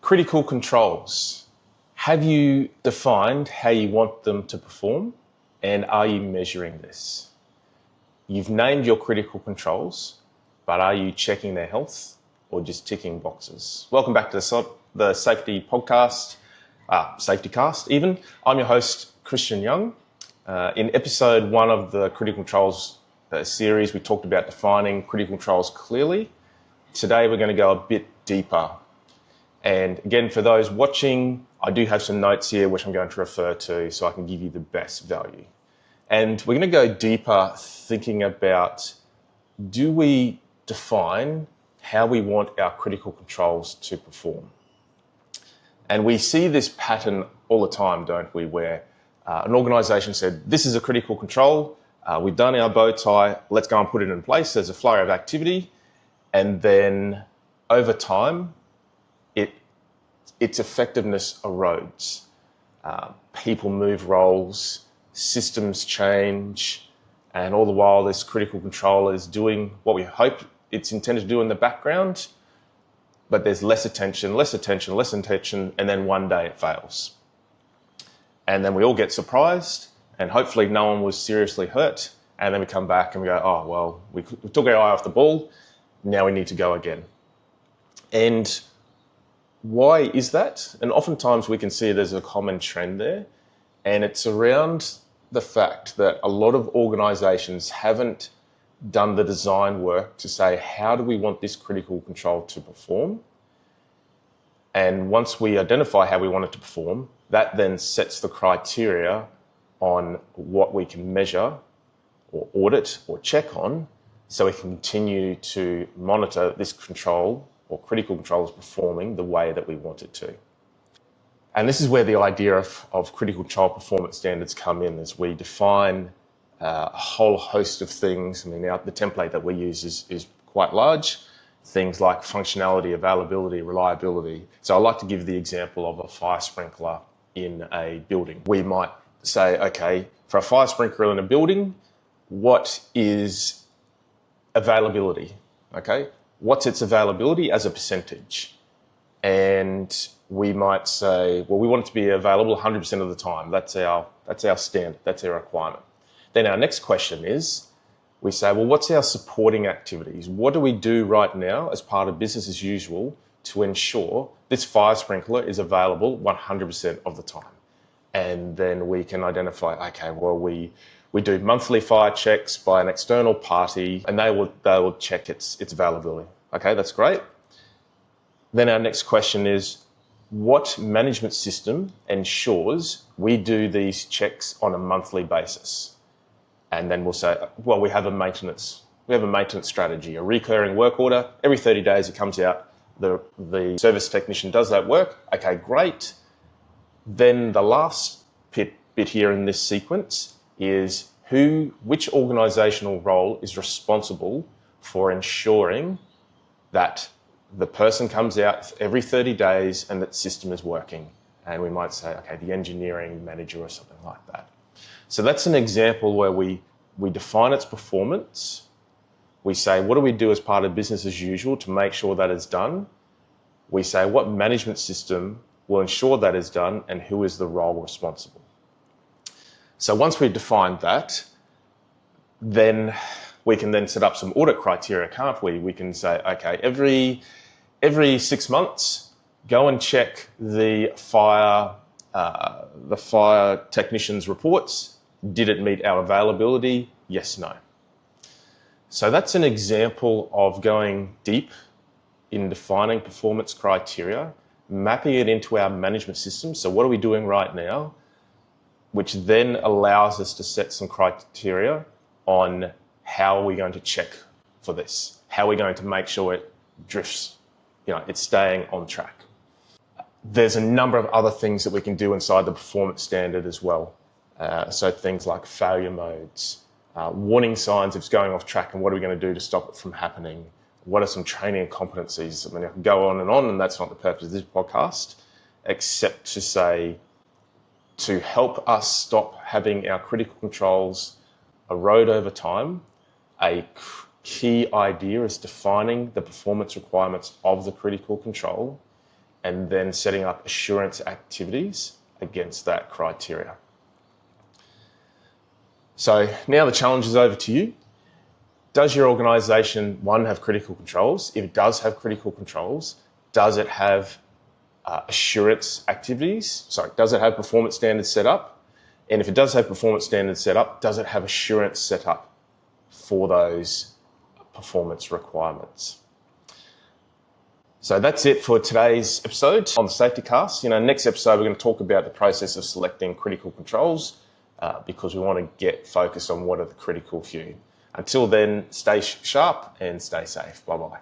Critical controls. Have you defined how you want them to perform, and are you measuring this? You've named your critical controls, but are you checking their health or just ticking boxes? Welcome back to the Safety Podcast, Safety Cast even. I'm your host, Christian Young. In episode 1 of the Critical Controls series, we talked about defining critical controls clearly. Today, we're going to go a bit deeper. And again, for those watching, I do have some notes here which I'm going to refer to so I can give you the best value. And we're going to go deeper thinking about, do we define how we want our critical controls to perform? And we see this pattern all the time, don't we, where an organisation said, this is a critical control, we've done our bow tie, let's go and put it in place. There's a flurry of activity. And then over time, its effectiveness erodes. People move roles, systems change, and all the while this critical control is doing what we hope it's intended to do in the background, but there's less attention, and then one day it fails. And then we all get surprised, and hopefully no one was seriously hurt, and then we come back and we go, oh, well, we took our eye off the ball, now we need to go again. And why is that? And oftentimes we can see there's a common trend there, and it's around the fact that a lot of organisations haven't done the design work to say, how do we want this critical control to perform? And once we identify how we want it to perform, that then sets the criteria on what we can measure or audit or check on, so we can continue to monitor this control or critical control is performing the way that we want it to. And this is where the idea of critical control performance standards come in, as we define a whole host of things. I mean, the template that we use is quite large. Things like functionality, availability, reliability. So I like to give the example of a fire sprinkler in a building. We might say, okay, for a fire sprinkler in a building, what is availability? Okay, what's its availability as a percentage? And we might say, well, we want it to be available 100% of the time. That's our standard, that's our requirement. Then our next question is, we say, well, what's our supporting activities? What do we do right now as part of business as usual to ensure this fire sprinkler is available 100% of the time? And then we can identify, okay, well, we do monthly fire checks by an external party, and they will check its availability. Okay, that's great. Then our next question is, what management system ensures we do these checks on a monthly basis? And then we'll say, well, we have a maintenance strategy, a recurring work order. Every 30 days it comes out, the service technician does that work. Okay, great. Then the last bit here in this sequence is which organisational role is responsible for ensuring that the person comes out every 30 days and that system is working. And we might say, okay, the engineering manager or something like that. So that's an example where we define its performance. We say, what do we do as part of business as usual to make sure that is done? We say, what management system will ensure that is done, and who is the role responsible? So once we've defined that, then we can then set up some audit criteria, can't we? We can say, okay, every 6 months, go and check the fire technician's reports. Did it meet our availability? Yes, no. So that's an example of going deep in defining performance criteria, mapping it into our management system. So what are we doing right now? Which then allows us to set some criteria on how are we going to check for this? How are we going to make sure it drifts, it's staying on track? There's a number of other things that we can do inside the performance standard as well. So things like failure modes, warning signs if it's going off track, and what are we going to do to stop it from happening? What are some training and competencies? I mean, I can go on, and that's not the purpose of this podcast, except to say, to help us stop having our critical controls erode over time, a key idea is defining the performance requirements of the critical control and then setting up assurance activities against that criteria. So now the challenge is over to you. Does your organisation, one, have critical controls? If it does have critical controls, does it have assurance activities? Sorry, does it have performance standards set up? And if it does have performance standards set up, does it have assurance set up for those performance requirements? So that's it for today's episode on the Safety Cast. Next episode, we're going to talk about the process of selecting critical controls because we want to get focused on what are the critical few. Until then, stay sharp and stay safe. Bye-bye.